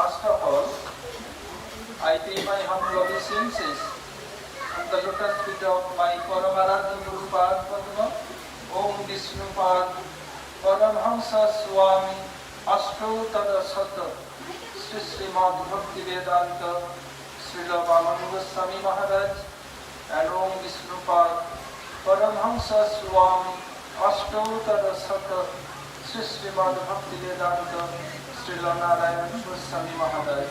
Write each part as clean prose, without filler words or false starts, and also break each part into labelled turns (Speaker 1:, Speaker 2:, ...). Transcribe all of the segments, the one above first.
Speaker 1: First of all, I pay my humble obeisances on the lotus feet of my Paramaradha Guru Padma, Om Vishnupad, Paramhamsa Swami, Ashtottara Sata, Sri Srimad Bhakti Vedanta, Srila Vaman Goswami Maharaj, and Om Vishnupad, Paramhamsa Swami, Ashtottara Sata, Sri Srimad Bhakti Vedanta, Srila Narayan Goswami Maharaj.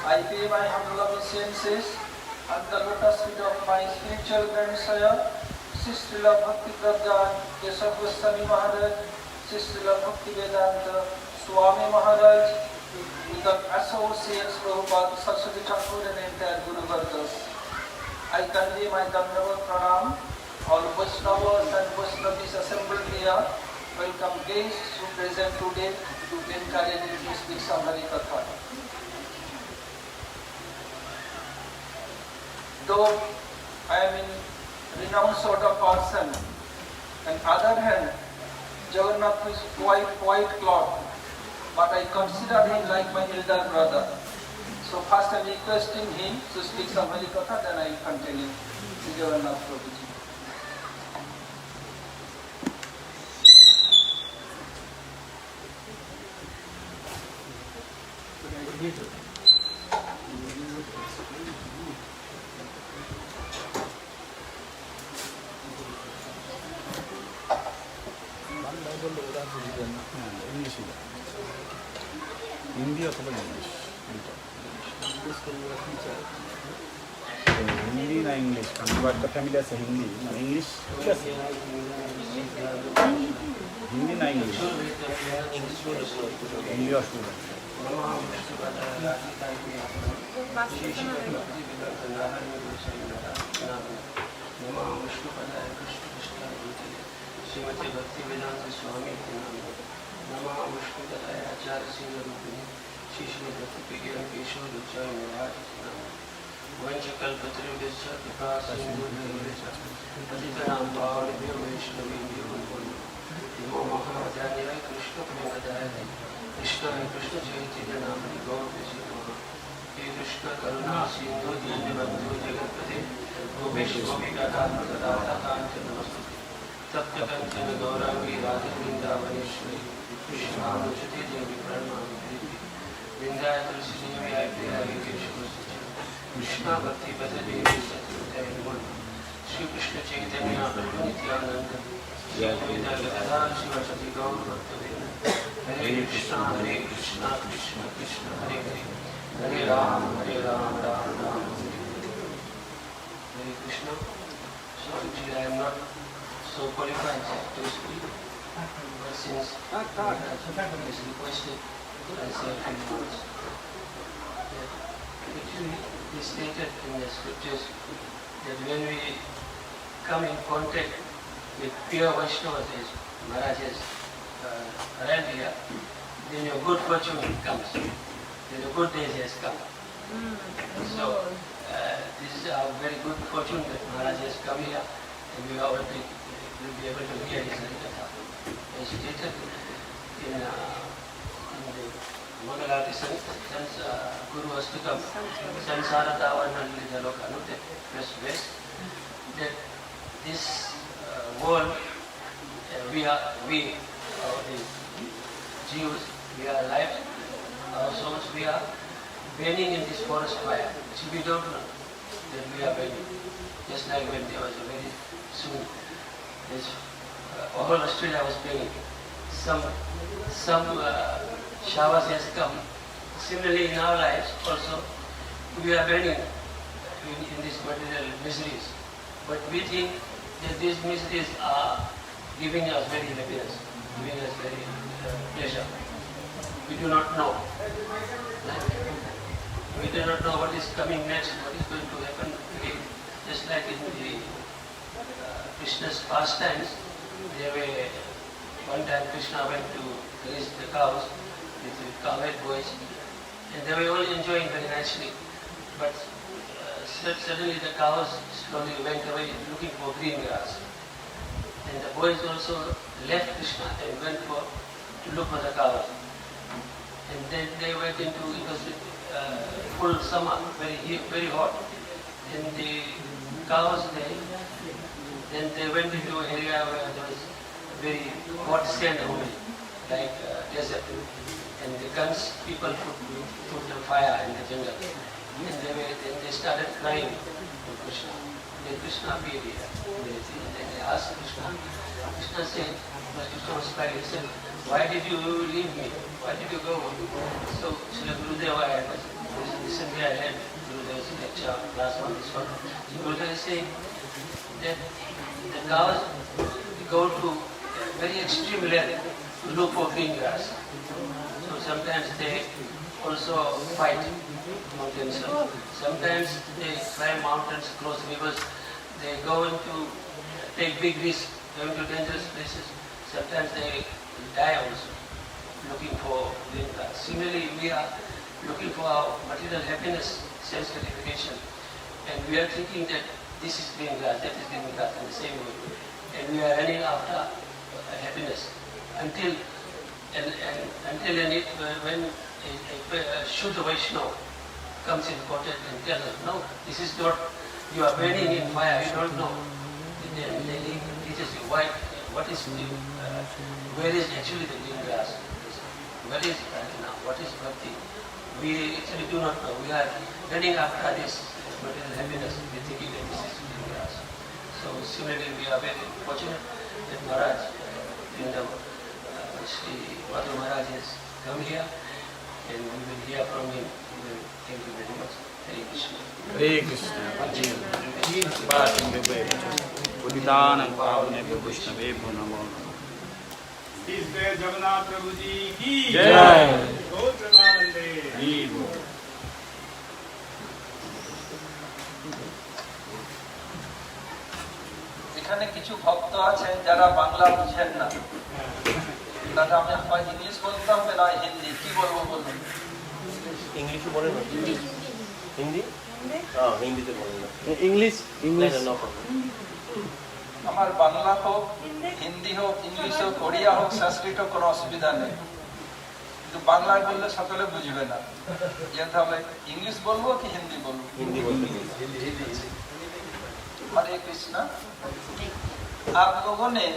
Speaker 1: I pay my humble obeisances at the lotus feet of my spiritual grandsire, Sri Srila Bhakti Pradhan Keshav Goswami Maharaj, Sri Srila Bhakti Vedanta Swami Maharaj, with the associates Prabhupada, Saraswati Thakur and entire Guru Vargas. I convey my Dandavat Pranam, all Vaishnavas and Vaishnavis assembled here. Welcome guests who present today to encourage you to speak some Hari Katha. Though I am in renowned sort of person, on the other hand, Jagannath is quite cloth, but I consider him like my elder brother. So first I am requesting him to speak some Hari Katha, then I will continue. Jagannath Prabhuji.
Speaker 2: Hindi अथवा English Hindi ना English আমার একটা family আছে হিন্দি না English ঠিক আছে হিন্দি না English Hindi অসুবিধা
Speaker 3: श्रीमती भक्ति वेदांत स्वामी के नाम नमा मुष्कुदलाय आचार्य सिंह रूपिणी श्री श्री भक्ति विज्ञान केशव रुचाय निवास नाम वंशकल्पत्रयोदश कृपा सिंधु पतितनां पावनेभ्यो वैष्णवेभ्यो नमो महाराजाय कृष्ण प्रेमदाय कृष्णाय कृष्ण चैतन्य नामनि गौरवसे नमः हे कृष्ण करुणा सिंधु दीनबन्धु जगत्पते गोपेश गोपिकानाथ दाता कांचन नमस्ते तप्त कंचन गौरांगी राधे वृंदावनेश्वरी कृष्णानुचते देवी प्रणमामि वृंदाय तुलसी देवी आय प्रियाय केशव कृष्णा भक्ति पद देवी सत्य श्री कृष्ण चैतन्य प्रभु नित्यानंद श्री अद्वैत गदाधर शिवसति गौर भक्तवृंद हरे कृष्णा कृष्ण कृष्ण हरे हरे हरे राम राम राम हरे Krishna. Sorry, I am not so qualified to speak, but since is requested, I say a few words. Actually, it is stated in the scriptures that when we come in contact with pure Vaishnavas, as Maharaj has arrived here, then your good fortune comes, then your good days has come. So, this is our very good fortune that Maharaj has come here, and we will be able to hear his Harikatha. As stated in the Mangalarti Guru Astukam, Sansara Davanali Jalokanute, West West, that this world, we the Jews, we are alive, our souls, we are burning in this forest fire, which we don't know that we are burning. Just like when there was a very soon, this whole Australia was burning. Some showers has come. Similarly, in our lives also, we are burning in these material miseries. But we think that these miseries are giving us very happiness, giving us very pleasure. We do not know. We do not know what is coming next, what is going to happen again. Just like in the Krishna's pastimes, there were one time Krishna went to raise the cows with cowherd boys, and they were all enjoying very nicely. But suddenly the cows slowly went away looking for green grass. And the boys also left Krishna and went to look for the cows. And then they went into, it was full summer, very hot. And the cows then they went into an area where there was very hot sand only, like desert. And the guns, people put the fire in the jungle. And then they started crying to Krishna. Then Krishna appeared here. Then they asked Krishna. Krishna said, Krishna was crying. He said, why did you leave me? Why did you go? So Srila Gurudeva recently I had Gurudeva's lecture, last one, this one. So Gurudeva is saying that the cows go to a very extreme length to look for green grass. So sometimes they also fight among themselves. Sometimes they climb mountains, cross rivers. They go into, take big risks, go into dangerous places. Sometimes they die also, looking for green grass. Similarly, we are looking for our material happiness, sense gratification. And we are thinking that this is green grass, that is green grass in the same way. And we are running after happiness until when a Shuddha Vaishnava comes in contact and tells us, no, this is not, you are burning in fire, you don't know. Then they teaches you why, what is the, where is actually the green grass? Where is prajna? What is bhakti? We actually do not know. We are running after this material happiness. We are thinking that this is green grass. So similarly, we are very fortunate that Maharaj, Sri Madhu Maharaj has come here, and we will hear from him. Thank you very much. Hare Krishna.
Speaker 2: Hare Krishna. Buddhitanam Pavane Vishnave Namo.
Speaker 4: इस जगन्नाथ प्रभु जी की
Speaker 2: जय।
Speaker 4: गौर प्रेमानंदे।
Speaker 1: এখানে কিছু ভক্ত আছেন যারা বাংলা বুঝেন না, তারা আমি হয় ইংলিশ বলতে হবে না হিন্দি, কি বলবো বলুন?
Speaker 5: इंग्लिश बोले ना हिंदी हाँ हिंदी तो बोले ना
Speaker 2: इंग्लिश
Speaker 5: नो प्रॉब्लम
Speaker 1: আমার বাংলা হোক, হিন্দি হোক, ইংলিশ হোক, ওড়িয়া হোক, সংস্কৃত হোক, কোনো অসুবিধা নেই, কিন্তু বাংলায় বললে সকলে বুঝবে না। জানতে হবে ইংলিশ বলবো কি হিন্দি বলবো?
Speaker 5: हिंदी बोलते
Speaker 1: हरे कृष्णा। आप लोगों ने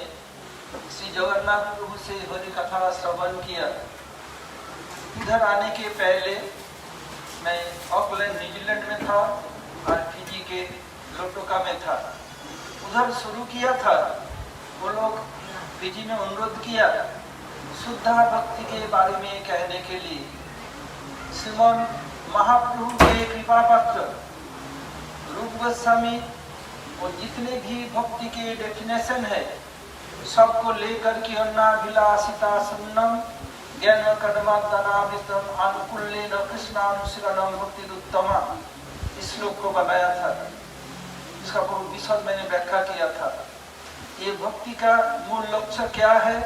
Speaker 1: श्री जगन्नाथ प्रभु से हरि कथा श्रवण किया। इधर आने के पहले मैं ऑकलैंड न्यूजीलैंड में था और फिजी के लोटोका में था। उधर शुरू किया था, वो लोग फिजी में अनुरोध किया शुद्धा भक्ति के बारे में कहने के लिए। श्रीमन महाप्रभु के कृपा पात्र रूप गोस्वामी और जितने भी भक्ति के डेफिनेशन है सबको लेकर के अन्नाभिलाषिता सुन्नम ज्ञान कदमादनाभितम अनुकूल्येन कृष्णानुसरणम भक्तिदुत्तमा इस श्लोक को बनाया था। इसका बहुत विशद मैंने व्याख्या किया था। ये भक्ति का मूल लक्ष्य क्या है?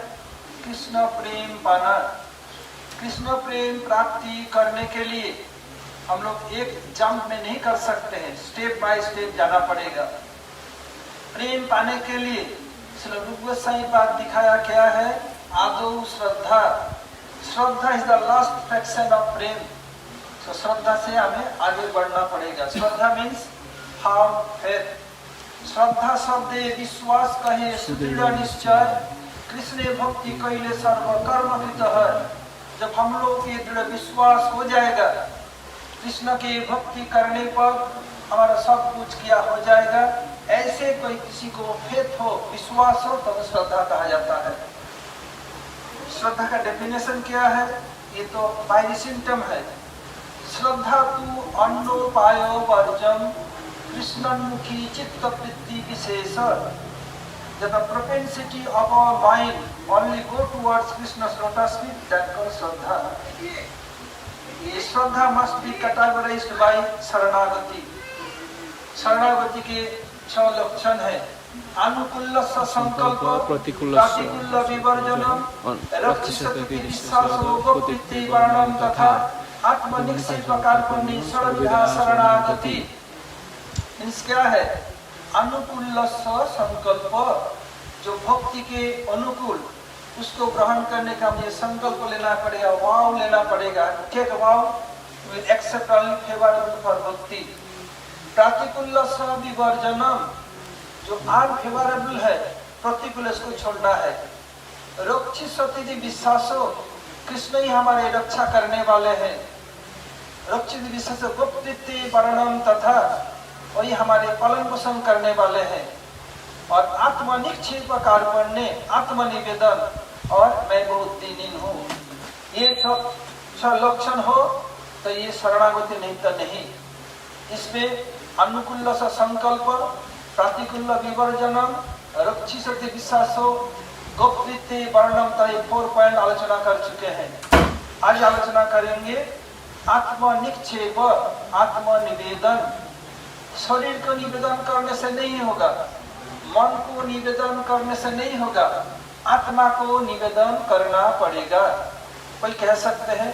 Speaker 1: कृष्ण प्रेम पाना। कृष्ण प्रेम प्राप्ति करने के लिए हम लोग एक जंप में नहीं कर सकते हैं, स्टेप बाय स्टेप जाना पड़ेगा। प्रेम पाने के लिए श्री रूप गोस्वामी पाद दिखाया क्या है? आदौ श्रद्धा। श्रद्धा is the last fraction of प्रेम। तो श्रद्धा से हमें आगे बढ़ना पड़ेगा। श्रद्धा मीन्स फर्म फेथ। श्रद्धा शब्द विश्वास कहे सुदृढ़ निश्चय कृष्ण भक्ति कैले सर्व कर्म कृत है। जब हम लोग ये दृढ़ विश्वास हो जाएगा, कृष्ण की भक्ति करने पर हमारा सब कुछ किया हो जाएगा। ऐसे कोई किसी को फेथ हो, विश्वास हो, तब श्रद्धा कहा जाता है। श्रद्धा का डेफिनेशन क्या है? ये तो बाय सिम्टम है। श्रद्धा तु अन्नोपायो वर्जम कृष्णन्मुखी चित्त वृत्ति विशेष। That the propensity of our mind only go towards Krishna's lotus feet, that called Shraddha. Shraddha must be categorized by Saranagati. Saranagati के 6 लक्षण है। अनुकूल संकल्प, प्रतिकूल विवर्जनम, रक्षितति विश्वासो गोप्यते वर्णम तथा आत्मनिक्षेप कार्पण्य सर्वविधा शरणागति। मीन्स क्या है? अनुकूल संकल्प, जो भक्ति के अनुकूल उसको ग्रहण करने का मुझे संकल्प लेना पड़ेगा, वाव लेना पड़ेगा। Take vow will accept only favourable for bhakti. प्रतिकूल विवर्जनम, जो अनफेवरेबल है, प्रतिकूल इसको छोड़ना है। रक्षी सती विश्वासो, कृष्ण ही हमारे रक्षा करने वाले हैं। रक्षित विश्वास गुप्ति वर्णन तथा वही हमारे पालन पोषण करने वाले हैं। और आत्मनिक्षेप कार्पण्य ने आत्मनिवेदन, और मैं बहुत दीनहीन हूँ, ये लक्षण हो तो ये शरणागति नहीं तो नहीं। इसमें अनुकूल सा संकल्प, प्रतिकूल विवर्जनम, रक्षित विश्वासो, गुप्ति वर्णम, तो ये 4 पॉइंट आलोचना कर चुके हैं। आज आलोचना करेंगे आत्मनिक्षेप, आत्मनिवेदन। शरीर को निवेदन करने से नहीं होगा, मन को निवेदन करने से नहीं होगा, आत्मा को निवेदन करना पड़ेगा। कोई कह सकते हैं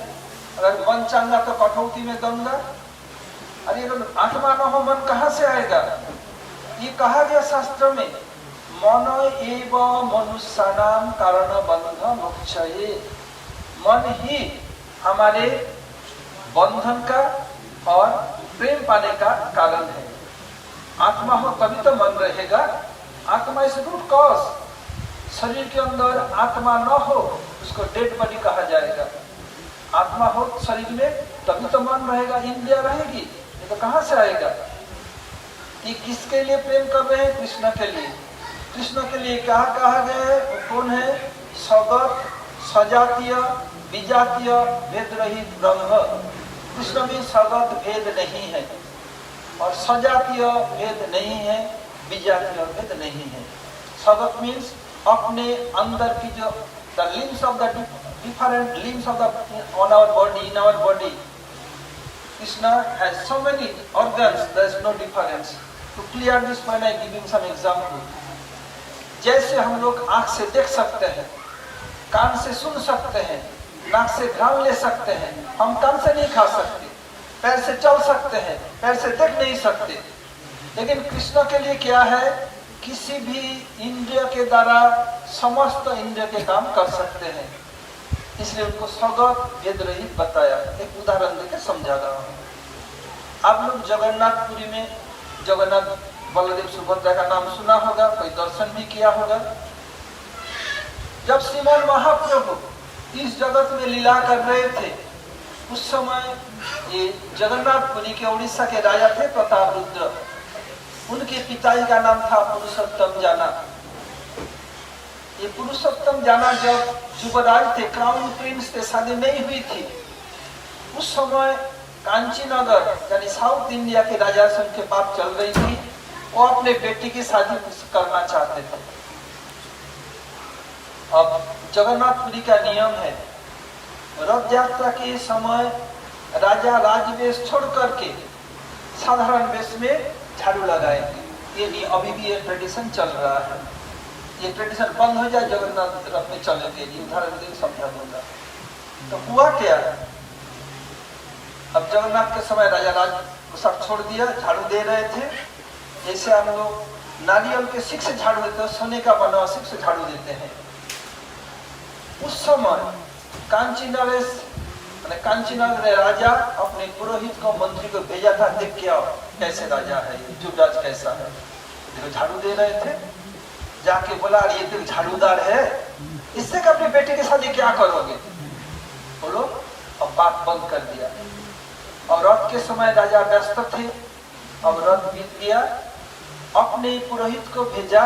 Speaker 1: अगर मन चांगा तो कठौती में दूंगा। अरे अगर आत्मा न हो मन कहाँ से आएगा? ये कहा गया शास्त्र में, मन एव मनुष्यानाम कारण बंध मोक्षये। मन ही हमारे बंधन का और प्रेम पाने का कारण है। आत्मा हो तभी तो मन रहेगा। आत्मा इज रूट कॉज। शरीर के अंदर आत्मा न हो उसको डेड बॉडी कहा जाएगा। आत्मा हो शरीर में तभी तो मन रहेगा, इंद्रिया रहेगी, ये तो कहाँ से आएगा? ये किसके लिए प्रेम कर रहे हैं? कृष्ण के लिए। कृष्ण के लिए क्या कहा गया है? वो कौन है? सगत, सजातीय, विजातीय, भेद रहित ब्रह्म। कृष्ण में सगत भेद नहीं है और सजातीय भेद नहीं है, विजातीय भेद नहीं है। सगत मीन्स अपने अंदर की जो the limbs of the different limbs of the on our body, in our body. Krishna has so many organs, there is no difference. To clear this point, I give him some example. जैसे हम लोग आँख से देख सकते हैं, कान से सुन सकते हैं, नाक से घ्राण ले सकते हैं, हम कान से नहीं खा सकते, पैर से चल सकते हैं, पैर से देख नहीं सकते। लेकिन कृष्ण के लिए क्या है? किसी भी इंद्रिय के द्वारा समस्त इंद्रिय के काम कर सकते हैं, इसलिए उनको सगत भेद रहित बताया। एक उदाहरण देकर समझा रहा हूँ। आप लोग जगन्नाथपुरी में जगन्नाथ बलदेव सुभद्रा का नाम सुना होगा, कोई दर्शन भी किया होगा। जब श्रीमान महाप्रभु इस जगत में लीला कर रहे थे, उस समय ये जगन्नाथपुरी के उड़ीसा के राजा थे प्रतापरुद्र। उनके पिताजी का नाम था पुरुषोत्तम जाना। ये पुरुषोत्तम जाना जब युवराज थे, क्राउन प्रिंस थे, शादी नहीं हुई थी, उस समय कांचीनगर यानी साउथ इंडिया के राजा से उनके बात चल रही थी। वो अपने बेटी की शादी करना चाहते थे। अब जगन्नाथपुरी का नियम है, रथ यात्रा के समय राजा राजवेश छोड़ करके साधारण वेश में झाड़ू लगाएंगे। ये अभी भी ये ट्रेडिशन चल रहा है। ये ट्रेडिशन बंद हो जाए, जगन्नाथ रथ में चलेंगे। उदाहरण के समझा दूंगा। तो हुआ क्या? अब जगन्नाथ के समय राजा राज सब छोड़ दिया, झाड़ू दे रहे थे। जैसे हम लोग नारियल के सिक से झाड़ू देते हैं, सोने का बना हुआ सिक से झाड़ू देते हैं। उस समय कांचीनगर राजा अपने पुरोहित को, मंत्री को भेजा था, देख के आओ कैसे राजा है, युवराज कैसा है। देखो झाड़ू दे रहे थे, जाके बोला ये तो झाड़ूदार है, इससे अपने बेटे के साथ क्या करोगे? बोलो। अब बात बंद कर दिया। और रथ के समय राजा व्यस्त थे। अब रथ बीत गया। अपने पुरोहित को भेजा,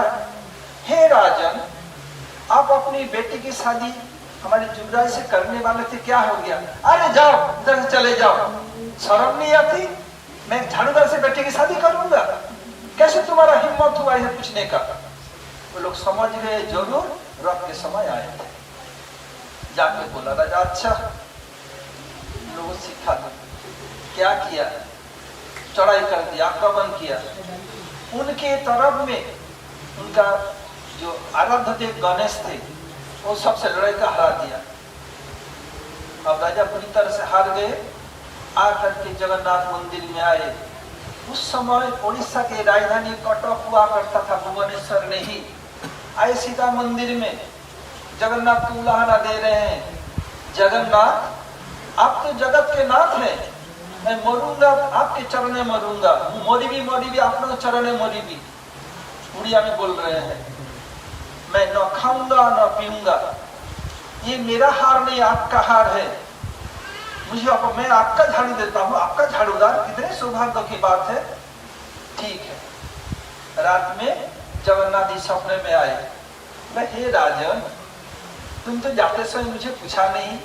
Speaker 1: हे राजन, आप अपनी बेटी की शादी हमारे युवराज से करने वाले थे, क्या हो गया? अरे जाओ, इधर से चले जाओ। शर्म नहीं आती? मैं झाड़ूदार से बेटी की शादी करूंगा? कैसे तुम्हारा हिम्मत हुआ है पूछने का? वो लोग समझ गए जरूर रथ के समय आए थे। जाके बोला राजा, अच्छा लोगों सिखा दो। क्या किया? चढ़ाई कर दिया, आक्रमण किया। उनके तरफ में उनका जो आराध्य देव गणेश थे, वो सबसे लड़ाई का हरा दिया। अब राजा पूरी तरह से हार गए। आकर के जगन्नाथ मंदिर में आए। उस समय उड़ीसा के राजधानी कटक हुआ करता था, भुवनेश्वर नहीं। आए सीता मंदिर में, जगन्नाथ को उलाहना दे रहे हैं, जगन्नाथ आप तो जगत के नाथ हैं, मैं मरूंगा आपके चरणे मरूंगा, मरीबी अपने चरणे मरीबी, उड़िया में बोल रहे हैं। मैं न खाऊंगा न पीऊंगा, ये मेरा हार नहीं आपका हार है, मैं आपका झाड़ू देता हूँ, आपका झाड़ूदार, कितने सौभाग्य की बात है। ठीक है, रात में जगन्नाथ जी सपने में आए, हे राजन तुम तो जाते समय मुझे पूछा नहीं,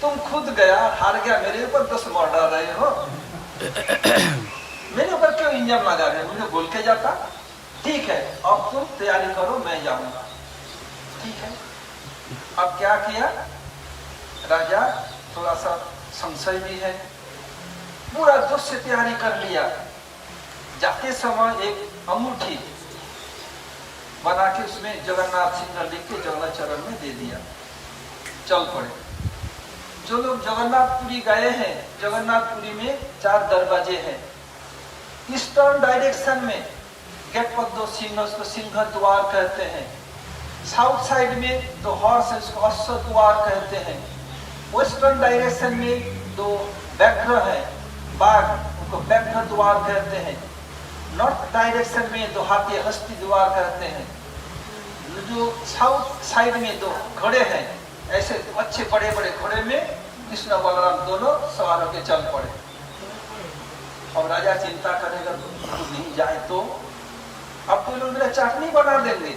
Speaker 1: तुम खुद गया हार गया, मेरे ऊपर दोष मर डाल रहे हो, मेरे ऊपर क्यों इंजन लगा रहे हो, मुझे बोल के जाता। ठीक है, अब तुम तैयारी करो, मैं जाऊंगा। ठीक है, अब क्या किया राजा, थोड़ा सा संशय भी है, पूरा जोश से तैयारी कर लिया। जाते समय एक अंगूठी बना के उसमें जगन्नाथ सिंह लिख के जगन्नाथ चरण में दे दिया, चल पड़े। जो लोग जगन्नाथपुरी गए हैं, जगन्नाथपुरी में 4 दरवाजे हैं। ईस्टर्न डायरेक्शन में गेट पर 2 सिंह, उसको सिंह द्वार कहते हैं। साउथ साइड में 2 हॉर्स है, उसको अश्व द्वार कहते हैं। वेस्टर्न डायरेक्शन में 2 व्याघ्र है, बाघ, उनको व्याघ्र द्वार कहते हैं। नॉर्थ डायरेक्शन में 2 हाथी, हस्ती द्वार कहते हैं। जो साउथ साइड में 2 घोड़े हैं, ऐसे अच्छे बड़े बड़े घोड़े में कृष्ण बलराम दोनों सवार होकर चल पड़े। अब राजा चिंता करेगा, तो नहीं जाए तो अब तो लोग मेरा चाटनी बना देंगे।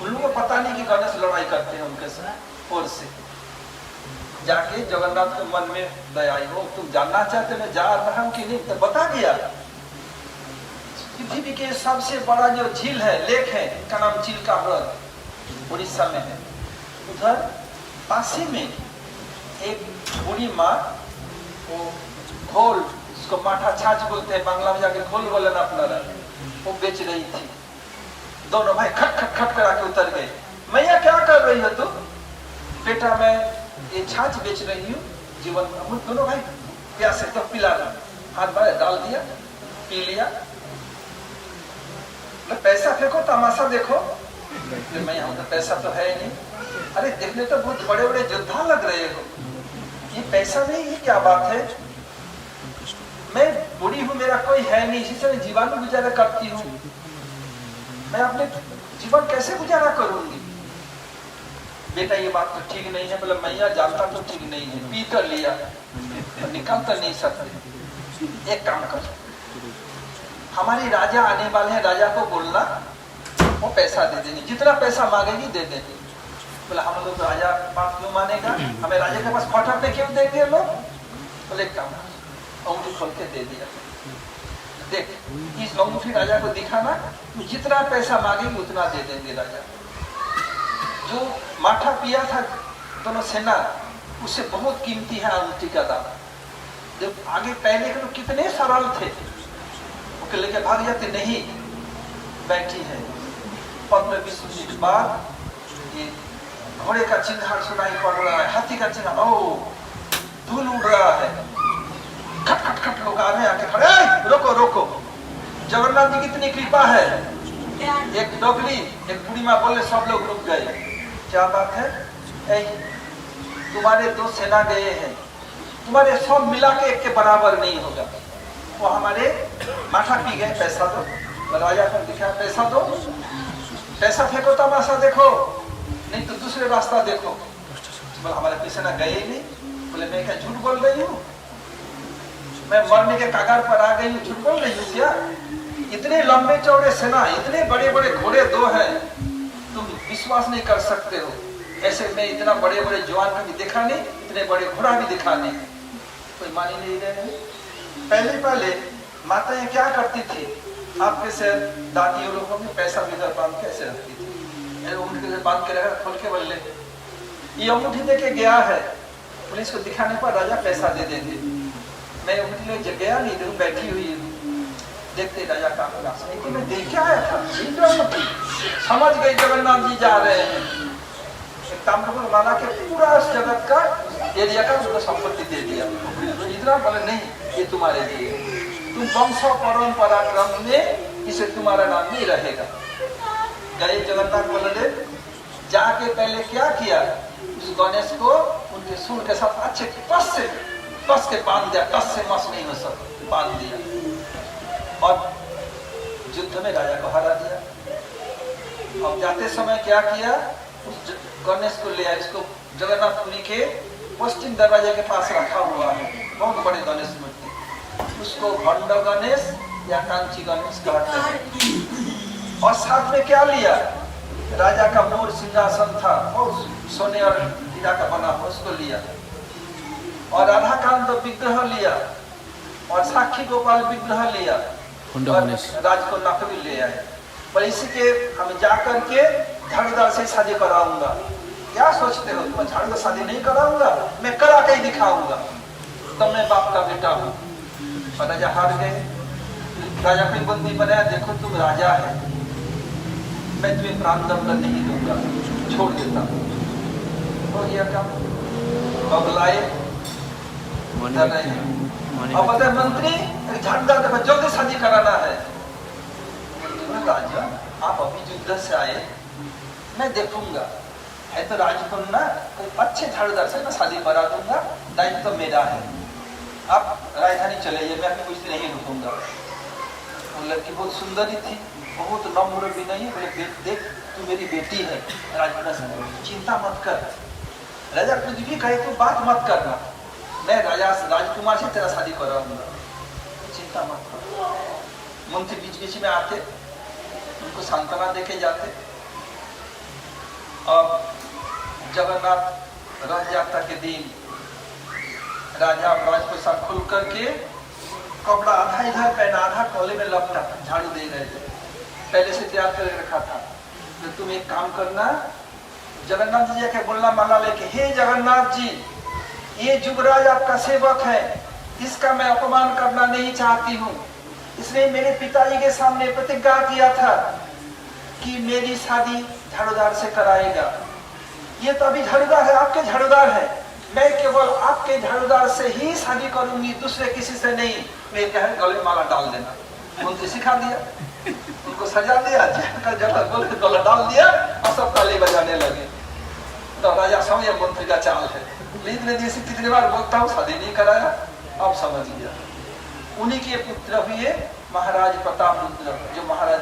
Speaker 1: उन लोगों को पता नहीं कि गणेश लड़ाई करते हैं उनके साथ और से। जाके जगन्नाथ के मन में दया आई, हो तुम जानना चाहते मैं जा रहा हूँ कि नहीं, तो बता दिया। पृथ्वी के सबसे बड़ा जो झील है, लेक है, इसका नाम चिल्का ह्रद, उड़ीसा में है। उधर पासी में एक बूढ़ी माँ, वो घोल, उसको माठा छाछ बोलते हैं, बांग्ला में जाके घोल बोले ना अपना, वो बेच रही थी। दोनों भाई खट खट खट करा के उतर गए। मैया क्या कर रही हो तुम? बेटा मैं ये छाछ बेच रही हूँ, जीवन अमृत। दोनों भाई प्यासे तो पिला रहा, हाथ बाहर डाल दिया, पी लिया। पैसा फेंको, तमाशा देखो। मैं यहाँ तो पैसा तो है नहीं। अरे देखने तो बहुत बड़े बड़े योद्धा लग रहे हो, ये पैसा नहीं, ये क्या बात है? मैं बूढ़ी हूँ, मेरा कोई है नहीं, इसी से मैं जीवन गुजारा करती हूँ। मैं अपने जीवन कैसे गुजारा करूंगी? बेटा ये बात तो ठीक नहीं है। बोले मैया जानता तो ठीक नहीं है, पी कर लिया तो निकल तो नहीं सकते। एक काम कर, हमारे राजा आने वाले हैं, राजा को बोलना वो पैसा दे देंगे, जितना पैसा मांगेगी दे देंगे। बोला हम लोग राजा बात क्यों मानेगा, हमें राजा के पास क्वार्टर पे क्यों देंगे लोग? बोले एक काम, अंगूठी खोल के दे दिया। देख इस अंगूठी राजा को दिखाना, जितना पैसा मांगेगी उतना दे देंगे राजा। जो माठा पिया था दोनों सेना, उससे बहुत कीमती है अंगूठी का दाम। जब आगे पहले के लोग कितने सरल थे, वो लेके भाग जाते, नहीं बैठी है। 15-20 मिनट बाद ये घोड़े का चिन्ह सुनाई पड़ रहा है, हाथी का चिन्ह, ओ धूल उड़ रहा है, खट खट खट लोग आ रहे हैं, आके खड़े, रोको रोको, जगन्नाथ जी की इतनी कृपा है। एक डोगरी, एक बूढ़ी माँ बोले, सब लोग रुक गए। क्या बात है? तुम्हारे 2 सेना गए हैं, तुम्हारे सब मिला के एक के बराबर नहीं होगा। वो हमारे माठा पी गए, पैसा दो। राजा को दिखा, पैसा दो, पैसा फेंको, तमाशा देखो, नहीं तो दूसरे रास्ता देखो। बोले हमारे पीछे ना गए ही नहीं। बोले मैं क्या झूठ बोल रही हूँ? मैं मरने के कगार पर आ गई हूँ, झूठ बोल रही हूँ क्या? इतने लंबे चौड़े सेना, इतने बड़े बड़े घोड़े 2 हैं, तुम विश्वास नहीं कर सकते हो। ऐसे मैं इतना बड़े बड़े जवान कभी देखा नहीं, इतने बड़े घोड़ा भी दिखा नहीं। कोई मान ही नहीं रहे हैं। पहले माताएं क्या करती थी, आपके से दादी लोगों में पैसा भी घर बांध कैसे रखती थी, अंगूठी बांध के रखा, खोल के बोले ये अंगूठी लेके गया है, पुलिस को दिखाने पर राजा पैसा दे देंगे। मैं अंगूठी लेके गया नहीं, देखो बैठी हुई है, देखते राजा का मैं देख के आया था, समझ गई जगन्नाथ जी जा रहे हैं। एक काम करो, माना के पूरा इस जगत का एरिया का उनको संपत्ति दे दिया। इतना बोले नहीं, ये तुम्हारे लिए, तुम वंश परंपरा क्रम में इसे तुम्हारा नाम नहीं रहेगा। गए जगन्नाथ बलदेव, जाके पहले क्या किया, उस गणेश को उनके सूंड के साथ अच्छे कस के बांध दिया, कस से मस नहीं हो सकता, बांध दिया और युद्ध में राजा को हरा दिया। अब जाते समय क्या किया, उस गणेश को ले आया, इसको जगन्नाथपुरी के पश्चिम दरवाजे के पास रखा हुआ है, बहुत बड़े गणेश मूर्ति, उसको भंड गणेश या कांची गणेश कहते हैं। और साथ में क्या लिया, राजा का मोर सिंहासन था और सोने और हीरा का बना हुआ, उसको लिया और राधाकांत विग्रह लिया और साक्षी गोपाल विग्रह लिया और राज को नकली ले आए। पर इसी के हम जाकर के झाड़ूदार से शादी कराऊंगा। क्या सोचते हो, मैं झाड़ू से शादी नहीं कराऊंगा, मैं करा के ही दिखाऊंगा, तो मैं बाप का बेटा हूँ। और राजा हार गए। राजा को बंदी बनाया, देखो तुम राजा है, मैं तुम्हें प्राण दंड नहीं दूंगा, छोड़ देता हूँ। हो गया काम, बगलाए अब बता मंत्री झाड़ूदार देखो जल्दी शादी कराना है। राजा आप अभी युद्ध से आए, मैं देखूंगा, है तो राजकन्या, अच्छे झाड़ूदार से मैं शादी करा दूंगा, दायित्व तो मेरा है, आप राजधानी चले जाइए, मैं कुछ दिन नहीं रुकूंगा। वो लड़की बहुत सुंदर ही थी, बहुत नम्र भी नहीं, बोले देख तू मेरी बेटी है, राजकन्या से चिंता मत कर, राजा कुछ भी कहे तो बात मत करना, मैं राजकुमार से तेरा शादी कराऊंगा, चिंता मत कर। मंत्री बीच बीच में आते, उनको सांत्वना देके जाते। अब जगन्नाथ रथ यात्रा के दिन राजा राजप्रसाद खुल करके कपड़ा आधा इधर पहना, आधा कोले में लपटा, झाड़ू दे रहे थे, पहले से तैयार कर रखा था। तो तुम एक काम करना, जगन्नाथ जी के बोलना माला लेके, हे जगन्नाथ जी, ये युवराज आपका सेवक है, इसका मैं अपमान करना नहीं चाहती हूँ, इसने मेरे पिताजी के सामने प्रतिज्ञा किया था कि मेरी शादी झाड़ूदार से कराएगा। ये तो अभी झाड़ूदार है, आपके झाड़ूदार है, मैं केवल आपके झाड़ूदार से ही शादी करूंगी, दूसरे किसी से नहीं। मैं कह गले माला डाल देना, उनको सिखा दिया, उनको सजा दिया, गला डाल दिया और सब ताली बजाने लगे। तो राजा समझ मंत्री का चाल है, लेकिन जैसे कितनी बार बोलता हूँ शादी नहीं कराया, अब समझ लिया। उन्हीं के पुत्र हुए महाराज प्रतापरुद्र, जो महाराज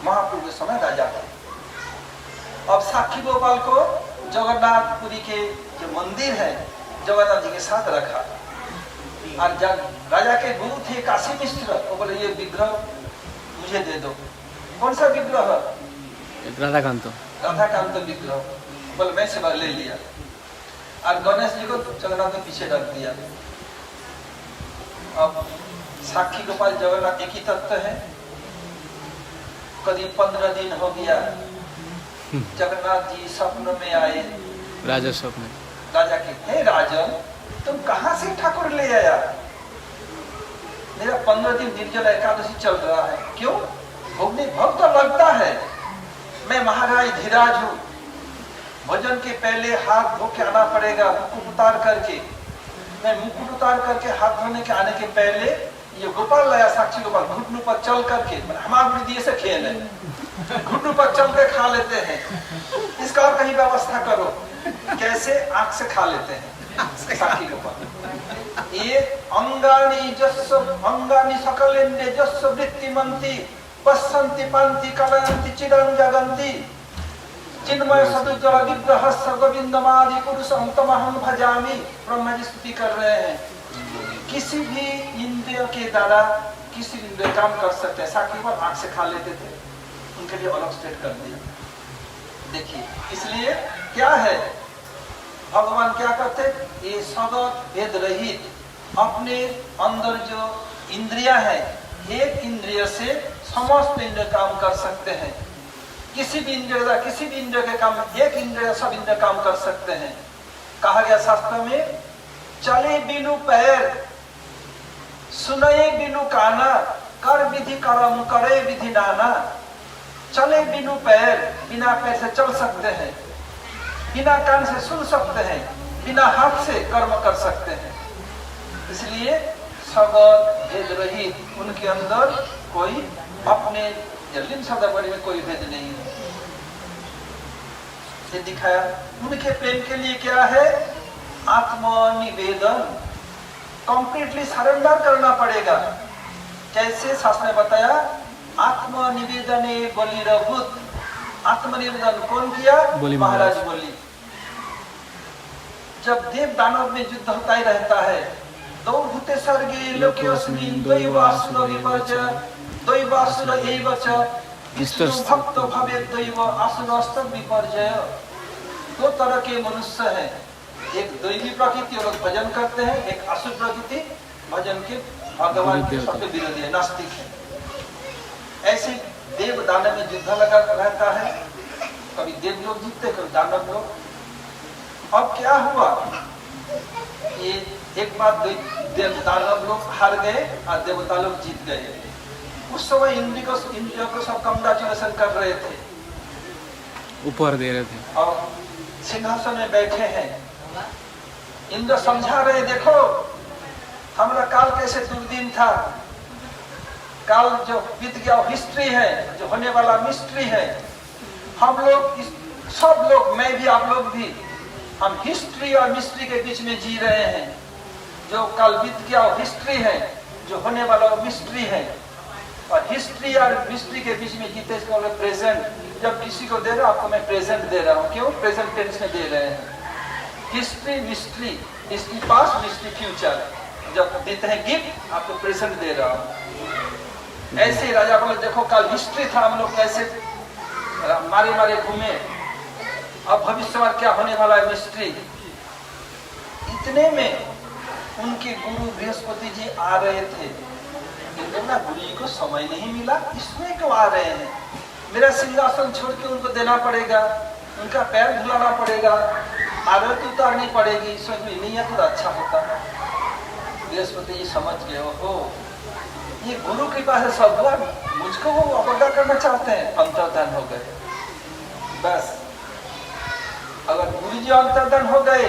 Speaker 1: महाप्रभु के समय राजा थे। अब साक्षी गोपाल को जगन्नाथपुरी के जो मंदिर है जगन्नाथ जी के साथ रखा, और जब राजा के गुरु थे काशी मिश्र, वो बोले ये विग्रह मुझे दे दो। कौन सा विग्रह? राधाकांत विग्रह। बोले मैं से ले लिया और गणेश जी को जगन्नाथ के पीछे रख दिया। अब साक्षी गोपाल जगन्नाथ एक ही तत्व है। करीब 15 दिन हो गया, जगन्नाथ जी स्वप्न में आए,
Speaker 5: राजा स्वप्न,
Speaker 1: राजा के, हे राजन तुम कहां से ठाकुर ले आया? मेरा 15 दिन निर्जल एकादशी चल रहा है, क्यों? भोग तो लगता है, मैं महाराज धीराज हूँ, भोजन के पहले हाथ धो के आना पड़ेगा, मुकुट उतार करके। मैं मुकुट उतार करके हाथ धोने के आने के पहले ये गोपाल लाया, साक्षी गोपाल, घुटनों पर चल करके, हमारे दिए से खेल है, घुटनों पर चल के खा लेते हैं, इसका और कहीं व्यवस्था करो। कैसे? आंख से खा लेते हैं साक्षी गोपाल। ये अंगानी सकलेन्द्रिय जस्व वृत्तिमंती पश्यन्ति पान्ति कलयन्ति चिरं जगन्ति चिन्मय सदुज्ज्वल विग्रह गोविंदमादि पुरुषं तमहं भजामि। ब्रह्मा जी स्तुति कर रहे हैं। किसी भी इंद्रिय के द्वारा किसी भी इंद्रिय काम कर सकते हैं। साक्षी गोपाल आंख से खा लेते थे, उनके लिए अलग स्टेट कर दिया। देखिए, इसलिए क्या है, भगवान क्या करते, ये सगत भेद रहित अपने अंदर जो इंद्रिया है, एक इंद्रिय से समस्त इंद्रिय काम कर सकते हैं। किसी भी इंद्रिय के काम, एक इंद्रिय सब इंद्रिय काम कर सकते हैं। कहा गया शास्त्र में, चले बिनु पैर सुनए बिनु काना कर विधि कर्म करे विधि नाना। चले बिनु पैर, बिना पैर से चल सकते हैं, बिना कान से सुन सकते हैं, बिना हाथ से कर्म कर सकते हैं। इसलिए सगत भेद रहित उनके अंदर कोई अपने लिंग शब्द में कोई भेद नहीं है। ये दिखाया। उनके प्रेम के लिए क्या है? आत्मनिवेदन, कंप्लीटली सरेंडर करना पड़ेगा। कैसे? शास्त्र ने बताया, आत्मनिवेदने बलिरभूत। आत्मनिवेदन कौन किया? महाराज बलि। जब देव दानव में युद्ध होता ही रहता है, दो भूते सर्गे लोकेस्मिन् दैवासुर विपर्जय दैवासुर एव च विष्णु भक्त भवेत् दैव असुरस्त विपर्जय। दो तरह के मनुष्य हैं, एक दैवी प्रकृति और भजन करते हैं, एक असुर प्रकृति भजन के भगवान के सबके विरोधी है, नास्तिक है। ऐसे देव दानव में युद्ध लगा रहता है, कभी देव लोग जीतते, कभी दानव लोग। अब क्या हुआ? ये एक बार देव दानव लोग हार गए और देवता लोग जीत गए। उस समय इंद्रियों को सब कंग्रेचुलेशन कर रहे थे,
Speaker 2: ऊपर दे रहे थे
Speaker 1: और सिंहासन में बैठे हैं। इंद्र समझा रहे, देखो हमारा काल कैसे दुर्दिन था, काल जो बीत गया हिस्ट्री है, जो होने वाला मिस्ट्री है। हम लोग सब लोग, मैं भी आप लोग भी, हम हिस्ट्री और मिस्ट्री के बीच में जी रहे हैं। जो कल बीत गया वो हिस्ट्री है, जो होने वाला वो मिस्ट्री है। और हिस्ट्री और मिस्ट्री के बीच में जीते, इसका मतलब प्रेजेंट। जब किसी को दे रहा हूं, आपको मैं प्रेजेंट दे रहा हूँ। क्यों? प्रेजेंट टेंस में दे रहे हैं। History mystery, history past, mystery future. जब देते हैं गिफ्ट, आपको प्रेजेंट दे रहा हूँ। ऐसे राजा बोले, देखो कल हिस्ट्री था, हम लोग कैसे मारे मारे घूमे, अब भविष्य में क्या होने वाला है, मिस्ट्री। इतने में उनके गुरु बृहस्पति जी आ रहे थे। ना गुरु जी को समय नहीं मिला, इसमें क्यों आ रहे हैं? मेरा सिंहासन छोड़ के उनको देना पड़ेगा, उनका पैर धुलाना पड़ेगा, आरती उतारनी पड़ेगी। समझ में नहीं आता तो अच्छा होता। बृहस्पति जी समझ गए, हो ये गुरु कृपा से सब हुआ, मुझको वो अवज्ञा करना चाहते हैं। अंतर्धान हो गए। बस अगर गुरु जी अंतर्धान हो गए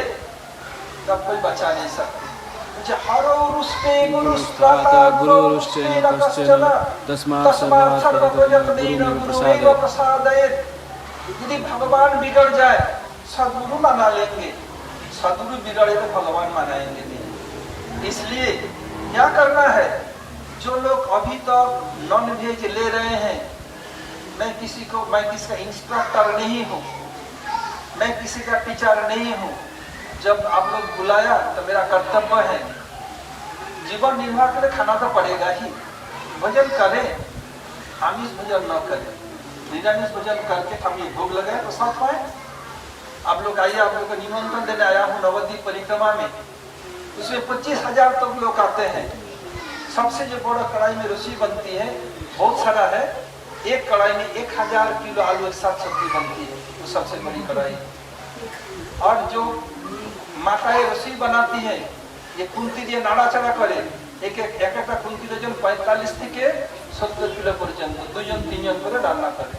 Speaker 1: तब कोई बचा नहीं सकते। हरो रुष्टे गुरुस्त्राता गुरुरुष्टेन कश्चन तस्मात् सर्वप्रयत्नेन गुरुरेव प्रसादयेत्। यदि भगवान बिगड़ जाए, सद्गुरु मना लेंगे, सद्गुरु बिगड़े तो भगवान मनाएंगे नहीं। इसलिए क्या करना है? जो लोग अभी तक नॉन वेज ले रहे हैं, मैं किसी का इंस्ट्रक्टर नहीं हूँ, मैं किसी का टीचर नहीं हूँ। जब आप लोग बुलाया तो मेरा कर्तव्य है, जीवन निर्वाह के लिए खाना तो पड़ेगा ही। भजन करें, आमिष भजन न करें, निरामिष भजन करके हम ये भोग लगाए तो सब पाए। आप लोग आइए, आप लोग को निमंत्रण देने आया हूँ नवद्वीप परिक्रमा में। उसमें 25,000 तक लोग आते हैं। सबसे जो बड़ा कढ़ाई में रसोई बनती है, बहुत सारा है, एक कढ़ाई में 1000 किलो आलू एक साथ सब्जी बनती है, वो सबसे बड़ी कढ़ाई। और जो माताएं रसोई बनाती है, ये कुंती दिए नाड़ा चढ़ा करे, एक कुंती ओजन 45 থেকে 70 किलो पर्यंत 2-3 করে डालना करे।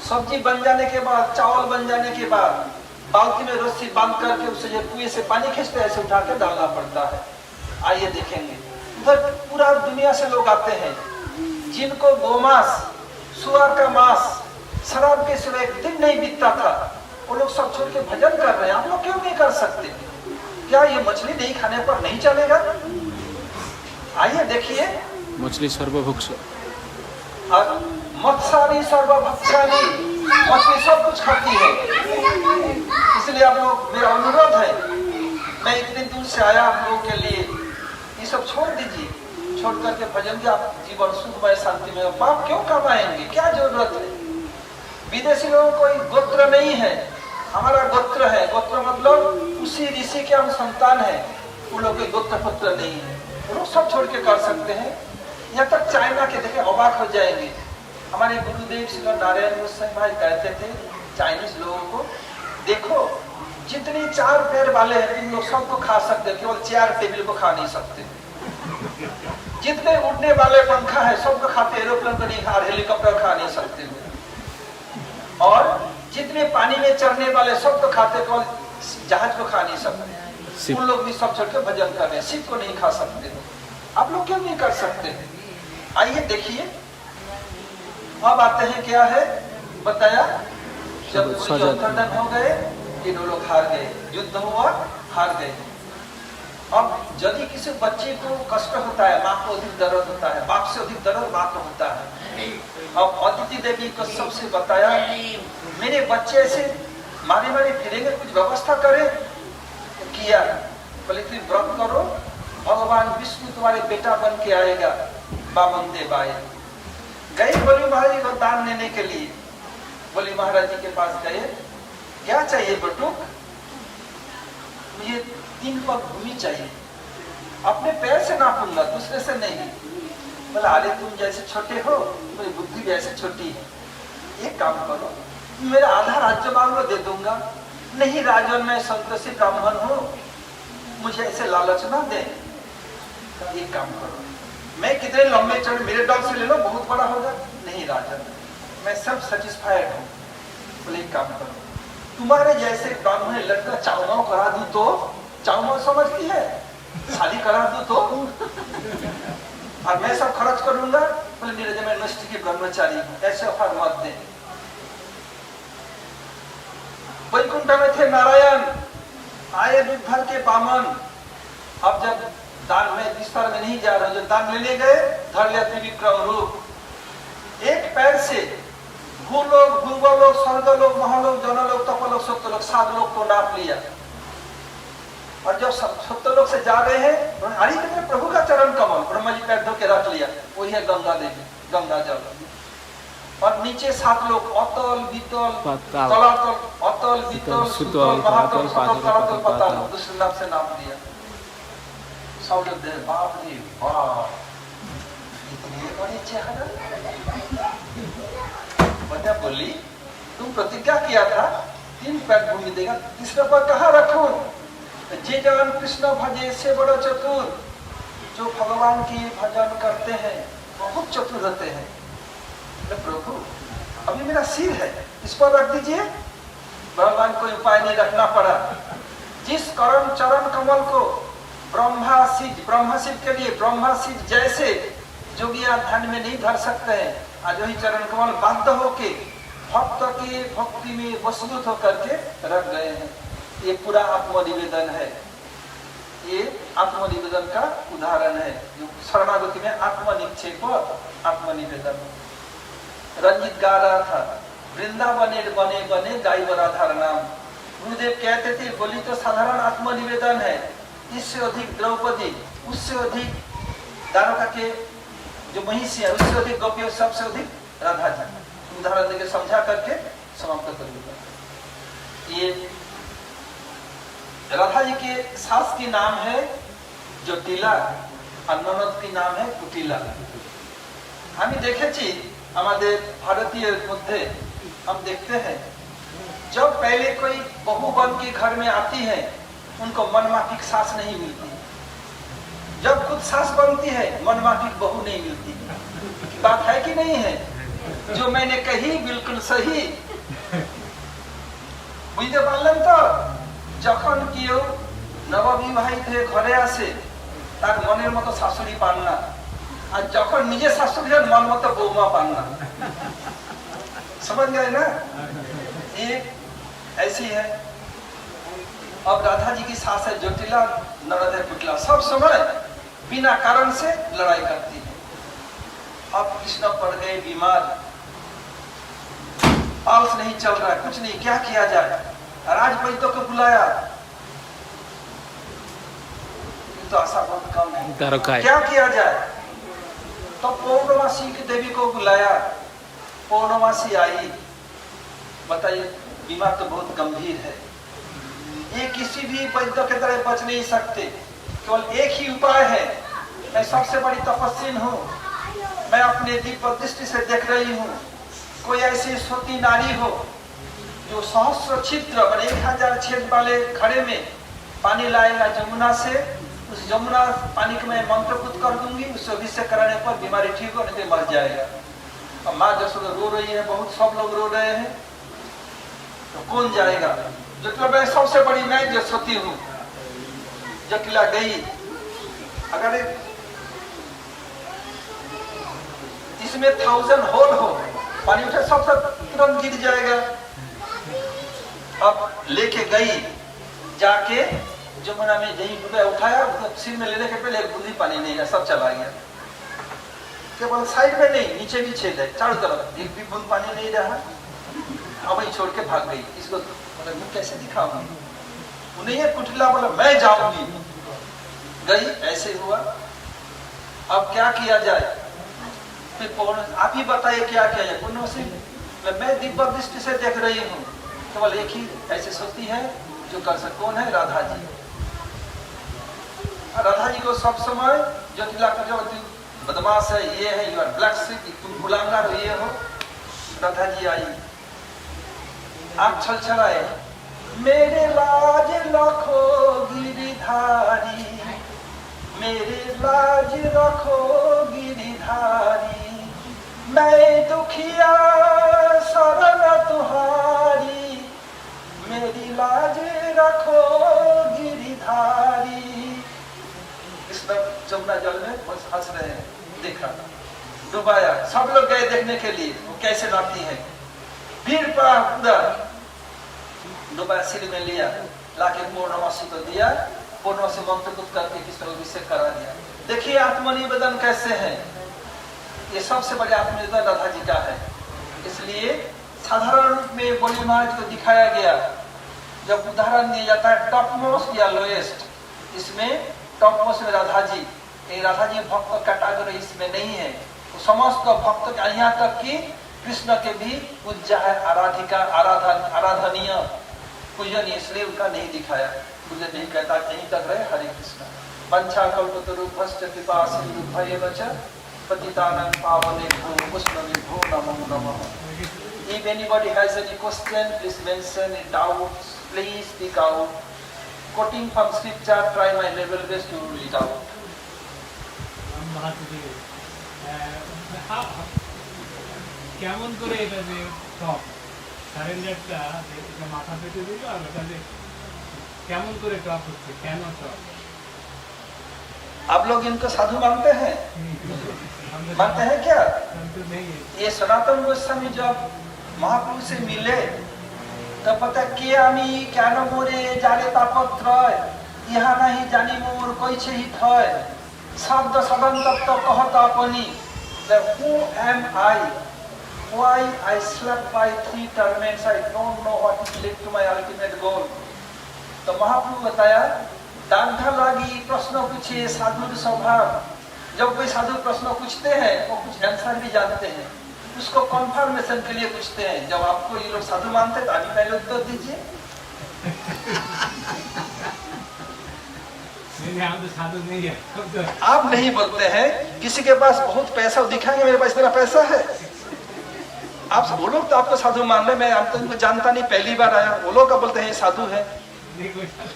Speaker 1: सब्जी बन जाने के बाद, चावल बन जाने के बाद बाल्टी में रस्सी बांध करके उसे जो कुएं से पानी खींचते ऐसे उठा के डालना पड़ता है। आइए देखेंगे, उधर पूरा दुनिया से लोग आते हैं जिनको गोमांस, सुअर का मांस, शराब के सिवा एक दिन नहीं बीतता था। वो लोग सब छोड़ के भजन कर रहे हैं। आप लोग क्यों नहीं कर सकते? क्या ये मछली नहीं खाने पर नहीं चलेगा? आइए देखिए,
Speaker 2: मछली सर्वभुक्ष
Speaker 1: और मत्स्यानी सर्वभक्षानी, मछली सब कुछ खाती है। इसलिए आप लोग, मेरा अनुरोध है, मैं इतने दूर से आया आप लोगों के लिए, ये सब छोड़ दीजिए, छोड़ करके भजन के आप जीवन सुखमय शांति में पाप क्यों कमाएंगे? क्या जरूरत है? विदेशी लोगों को कोई गोत्र नहीं है, हमारा गोत्र है। गोत्र मतलब उसी ऋषि के हम संतान है, उन लोग के गोत्र पुत्र नहीं है। वो सब छोड़ के कर सकते हैं। यहाँ तक चाइना के देखे अबाक हो जाएंगे। हमारे गुरुदेव श्री नारायण गोस्वामी भाई कहते थे चाइनीज लोगों को, देखो जितनी 4 पैर वाले हैं तुम लोग सबको खा सकते, केवल चेयर टेबल को खा नहीं सकते। जितने उड़ने वाले पंखा है सबको खाते, एरोप्लेन को नहीं खा, हेलीकॉप्टर खा नहीं सकते। और जितने पानी में चढ़ने वाले सब तो खाते, केवल जहाज को खा नहीं सकते। उन लोग भी सब छोड़ के भजन कर रहे हैं, शिव को नहीं खा सकते। आप लोग क्यों नहीं कर सकते? आइए देखिए, अब आते हैं क्या है बताया जब अंतर्धान हो गए ये दो लोग हार गए, युद्ध हुआ, हार गए। अब यदि किसी बच्चे को कष्ट होता है, माँ को अधिक दर्द होता है, बाप से अधिक दर्द माँ को होता है। अब अदिति देवी को सबसे बताया, मेरे बच्चे ऐसे मारे मारे फिरेंगे, कुछ व्यवस्था करे। किया, बोले तुम व्रत करो, भगवान विष्णु तुम्हारे बेटा बन के आएगा, बामन देव आए। गए बोली महाराज जी को दान लेने के लिए। बोली महाराज जी के पास गए, क्या चाहिए बटुक? मुझे 3 पग भूमि चाहिए, अपने पैर से नापूंगा, दूसरे से नहीं। बोला अरे तुम जैसे छोटे हो, मेरी बुद्धि भी ऐसे छोटी है, एक काम करो, मेरा आधा राज्य मांग लो, दे दूंगा। नहीं राजन, मैं संतोषी ब्राह्मण हूँ, मुझे ऐसे लालच ना दे। एक काम करो, मैं कितने लंबे चढ़, मेरे डॉग से ले लो, बहुत बड़ा होगा। नहीं राजन, मैं सब सेटिस्फाइड हूँ। बोले एक काम करो, तुम्हारे जैसे ब्राह्मण लड़का चावमाव करा दूं तो, चावमाव समझती है, शादी करा दूं तो, और मैं सब खर्च करूंगा। बोले नीरज, मैं नष्ट की ब्रह्मचारी हूँ, ऐसे ऑफर मत दे। वैकुंठ में थे नारायण, आए बुद्धर के बामन। अब जब दान में विस्तार में नहीं जा रहा, जब दान लेने गए, धर लिया त्रिविक्रम रूप। एक पैर से भूलोक, भूगोलोक, स्वर्गलोक, महालोक, जनलोक, तपलोक, सत्यलोक, 7 लोक को नाप लिया। और जब सत्यलोक से जा रहे हैं, अरे कितने प्रभु का चरण कमल, ब्रह्मा जी पैर धो के रख लिया, वही है गंगा देवी, गंगा जल। और नीचे 7 लोक, अतल, वितल, तलातल, अतल, वितल, सुतल, महातल, सतल, तलातल, पताल, दूसरे नाम से नाम दिया। सब लोग दे, बाप रे बाप, इतने बड़े चेहरा। बता बोली, तुम प्रतिज्ञा किया था 3 पैर भूमि देगा, तीसरा पैर कहाँ रखूं? जे जगन कृष्ण भजे से बड़ा चतुर, जो भगवान की भजन करते हैं बहुत चतुर रहते हैं। प्रभु अभी मेरा सिर है, इस पर रख दीजिए। भगवान कोई उपाय नहीं रखना पड़ा। जिस करण चरण कमल को ब्रह्मा सिद्ध के लिए ब्रह्मा सिद्ध जैसे जोगिया ध्यान में नहीं धर सकते हैं, आज वही चरण कमल बाध्य होके भक्त की भक्ति में वसूलत होकर के रख गए हैं। ये पूरा आत्मनिवेदन है, ये आत्मनिवेदन का उदाहरण है। जो शरणागति में आत्मनिक्षेप, आत्मनिवेदन। रंजित गा रहा था, वृंदावने बने बने गाय बराधार नाम। गुरुदेव कहते थे, बोली तो साधारण आत्मनिवेदन है, इससे अधिक द्रौपदी, उससे अधिक द्वारका के जो महिषी है, उससे अधिक गोपियों, सबसे अधिक राधा जी। उदाहरण देकर समझा करके समाप्त कर दूंगा। ये राधा जी के सास की नाम है जटिला और ननद की नाम है कुटिला। আমি দেখেছি আমাদের भारतीय মধ্যে हम देखते हैं, जब पहले कोई बहू बन के घर में आती है, उनको मनमाफिक सास नहीं मिलती। जब खुद सास बनती है, मनमाफिक बहू नहीं मिलती। बात है कि नहीं है? जो मैंने कही बिल्कुल सही। बुझते पारलेন তো? যখন কেউ নববিবাহিত হয়ে ঘরে আসে, তার মনের মতো শাশুড়ি পান না, আর যখন নিজে শাশুড়ি হন মন মতো বৌমা পান না। समझ गए ना? ये ऐसी है। अब राधा जी की सास है जटिला, नरद है कुटिला, सब समय बिना कारण से लड़ाई करती है। अब कृष्ण पड़ गए बीमार, पाल्स नहीं चल रहा है, कुछ नहीं, क्या किया जाए? राजवैद्यों को बुलाया, तो आशा बहुत कम है, क्या किया जाए? तो पौर्णमासी की देवी को बुलाया, पौर्णमासी आई। बताइए, बीमार तो बहुत गंभीर है, ये किसी भी वैद्य के तरह बच नहीं सकते। केवल एक ही उपाय है, मैं सबसे बड़ी तपस्विन हूँ, मैं अपने दिव्य दृष्टि से देख रही हूँ, कोई ऐसी सती नारी हो जो सहस्र छिद्र 1000 छेद वाले घड़े में पानी लाएगा जमुना से, उस जमुना पानी को मैं मंत्रपुत कर दूंगी, उससे अभिषेक कराने पर बीमारी ठीक हो, नहीं तो मर जाएगा। अब माँ जसोदा रो रही है, बहुत सब लोग रो रहे हैं, तो कौन जाएगा? जटिला मैं सबसे बड़ी मैं जसवती हूँ। जटिला गई, अगर इसमें 1000 होल हो, पानी उठे सब तुरंत गिर जाएगा। अब लेके गई, जाके जमुना में यही डूबे उठाया, सिर में लेने के पहले एक बूंदी पानी नहीं है, सब चला गया। केवल साइड में नहीं, नीचे भी छेद है, चारों तरफ एक भी बूंद पानी नहीं रहा। अब वही छोड़ के भाग गई। इसको मैं कैसे दिखाऊंगी? उन्हें ये कुटिला बोला मैं जाऊंगी, गई, ऐसे हुआ। अब क्या किया जाए? फिर आप ही बताइए क्या किया जाए? पूर्णवसी मैं दिव्य दृष्टि से देख रही हूँ, केवल एक ही ऐसे सोचती है जो कर सकती। कौन है? राधा जी। राधा जी को सब समय ज्योतिला का जो बदमाश है, ये है, यू आर ब्लैक सिक, तुम गुलांगार हो, ये हो। राधा जी आई, आप छल छलाए, मेरे लाज रखो गिरिधारी, मेरे लाज रखो गिरिधारी, मैं दुखिया शरण तुम्हारी, मेरी लाज रखो गिरिधारी। इस जमुना जल में बस हंस रहे हैं, देखा, डुबाया। सब लोग गए देखने के लिए वो कैसे नाती है। भीड़ पड़ा उधर, डुबाया, सिर में लिया, लाके पूर्णमासी को दिया, पूर्णमासी मंत्र कुछ करके किस तरह अभिषेक करा दिया। देखिए आत्मनिवेदन कैसे है, ये सबसे बड़े आत्मनिवेदन राधा जी का है। इसलिए साधारण रूप में बोली महाराज को दिखाया गया। जब उदाहरण दिया जाता है टॉप मोस्ट या लोएस्ट, इसमें टॉप मोस्ट में राधा जी, राधा जी भक्त कैटेगरी इसमें नहीं है। तो समस्त भक्त यहाँ तक कि कृष्ण के भी पूज्य है, आराधिका, आराधनीय, पूजनीय, इसलिए उनका नहीं दिखाया। मुझे नहीं कहता, यहीं तक रहे। हरे कृष्ण। पंचा कल्पतरुभ्यश्च कृपा सिन्धुभ्यैव च पतितानां पावनेभ्यो वैष्णवेभ्यो नमो नमः। If anybody has any question, please mention it out. Please speak out. Quoting from scripture, try my level best to read it out.
Speaker 4: কেমন করে এটা যে টপ সারেন্ডারটা মাথা পেতে দিল, আর ওখানে কেমন করে টপ হচ্ছে, কেন টপ?
Speaker 1: आप लोग इनको साधु मानते हैं? मानते हैं क्या? ये सनातन गोस्वामी जब महाप्रभु से मिले तो पता के आमी क्या न मोरे जाले तापत्रय यहाँ नहीं जानी मोर कोई हित है शब्द सदन तत्व कहता अपनी who am I? Why I slept by 3 torments? I don't know what is led to my ultimate goal. तो महाप्रभु बताया, दांधा लागी प्रश्न पूछे साधु स्वभाव। जब कोई साधु प्रश्न पूछते हैं वो कुछ आंसर भी जानते हैं, उसको कन्फर्मेशन के लिए पूछते हैं। जब आपको ये लोग साधु मानते हैं तो अभी पहले उत्तर दीजिए।
Speaker 4: साधु नहीं है।
Speaker 1: आप नहीं बोलते हैं, किसी के पास बहुत पैसा दिखाएंगे मेरे पास इतना पैसा है, आप वो लोग तो आपको साधु मान रहे, मैं आप तो इनको जानता नहीं, पहली बार आया, वो लोग का बोलते हैं ये साधु है।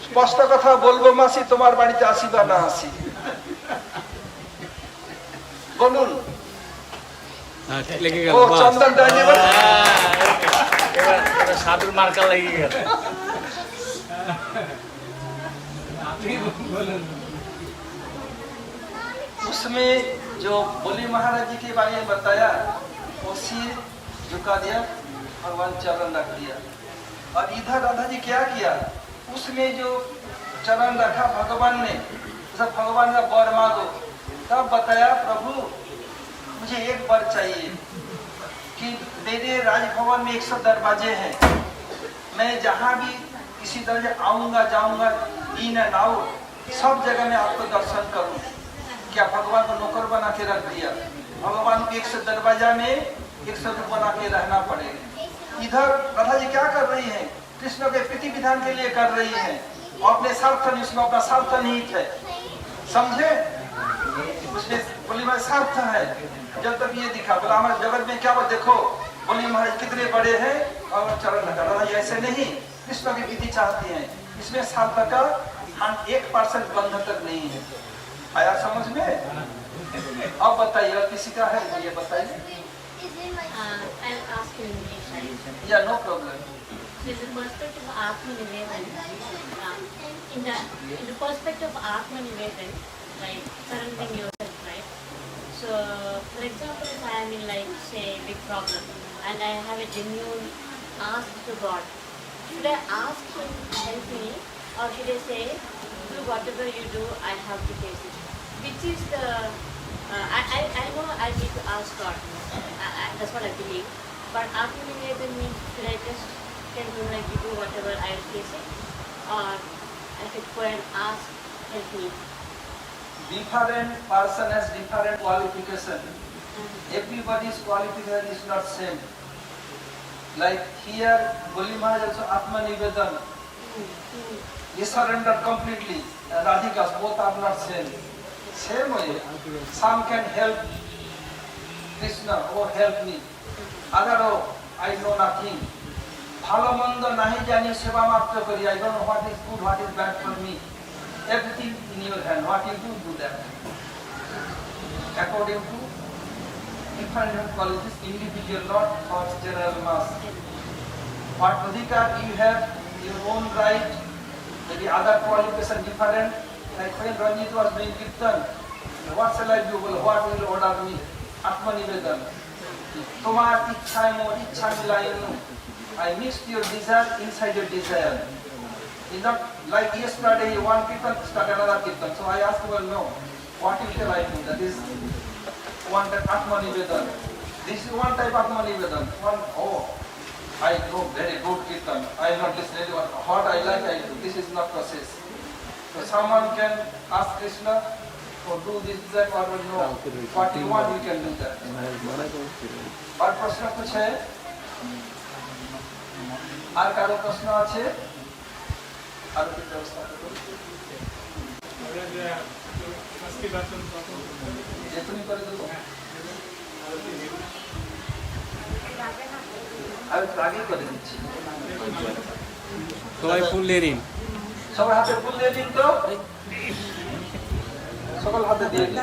Speaker 1: स्पष्ट कथा बोलबो मासी तुम्हार बाड़ीते आसी बा ना आसी। बोलून ओ चंदन ड्राइवर
Speaker 5: साधु मार्का लगी गया।
Speaker 1: उसमें जो बोली महाराज जी के बारे में बताया, वो सिर झुका दिया, भगवान चरण रख दिया। और इधर राधा जी क्या किया, उसमें जो चरण रखा भगवान ने, सब भगवान का वर मांगो। तब बताया प्रभु मुझे एक वर चाहिए कि मेरे राजभवन में 100 दरवाजे हैं, मैं जहाँ भी किसी तरह आऊँगा जाऊँगा, इन एंड आउट सब जगह में आपको दर्शन करूँ। क्या भगवान को नौकर बना के रख दिया? भगवान को 100 दरवाजा में 100 रूप बना के रहना पड़ेगा। इधर राधा जी क्या कर रही है, कृष्ण के प्रीति विधान के लिए कर रही है, और अपने स्वार्थ नहीं, उसमें अपना स्वार्थ निहित है, समझे? उसमें बोली महाराज स्वार्थ है। जब तक ये दिखा, बोला हमारे जगत में क्या वो देखो, बोली महाराज कितने बड़े हैं और चरण लगा। राधा जी ऐसे नहीं, कृष्ण की विधि चाहती है, इसमें स्वार्थ का 1% बंध तक नहीं है। आया समझ में? अब बताइए, और किसी का है ये बताइए।
Speaker 6: I'll ask you in English.
Speaker 1: Yeah, no problem.
Speaker 6: In the perspective of Atmanivedan, in the perspective of Atmanivedan, like surrendering yourself, right? So, for example, if I am in like say big problem and I have a genuine ask to God should I ask him to help me, or should I say, do whatever you do, I have to face it? Which is the, I know I need to ask God. That's what I believe. But Atmanivedana means, should I just tell him like, you do whatever, I will face it? Or I should go and ask, help me?
Speaker 1: Different person has different qualification. Everybody's qualification is not same. Like here, Goli Maharaj also Atmanivedana. He surrendered completely. And Radhikas, both are not same. Same way, some can help Krishna, oh help me. Other, oh, I know nothing. Bhalo mondo nahi jani seva matra kori. I don't know what is good, what is bad for me. Everything in your hand. What you do that. According to different qualities, individual, not for general mass. What adhikar you have, your own right, maybe other qualification different. Like when Ranjit was doing Kirtan, what shall I do? What will order me? Atmanivedana. Tomar ichha mo ichha milayanu. I mixed your desire inside your desire. It's not like yesterday one Kirtan started another Kirtan. So I asked, well, no. What shall I do? That is one type Atmanivedana. This is one type Atmanivedana. One, oh, I know very good Kirtan. I am not listening to what I like, I do. This is not process. So someone can ask Krishna, or do this, that, or no. What you want, you can do that. और प्रश्न कुछ है? আর কারো প্রশ্ন আছে? আর কি ব্যবস্থা করব? যে তুমি করে দেবো। আমি আগে করে দিচ্ছি।
Speaker 4: সবাই ফুল দিয়ে দিন।
Speaker 1: সবার হাতে ফুল দিয়ে দিন তো। সকল হাতে দিয়ে দিন।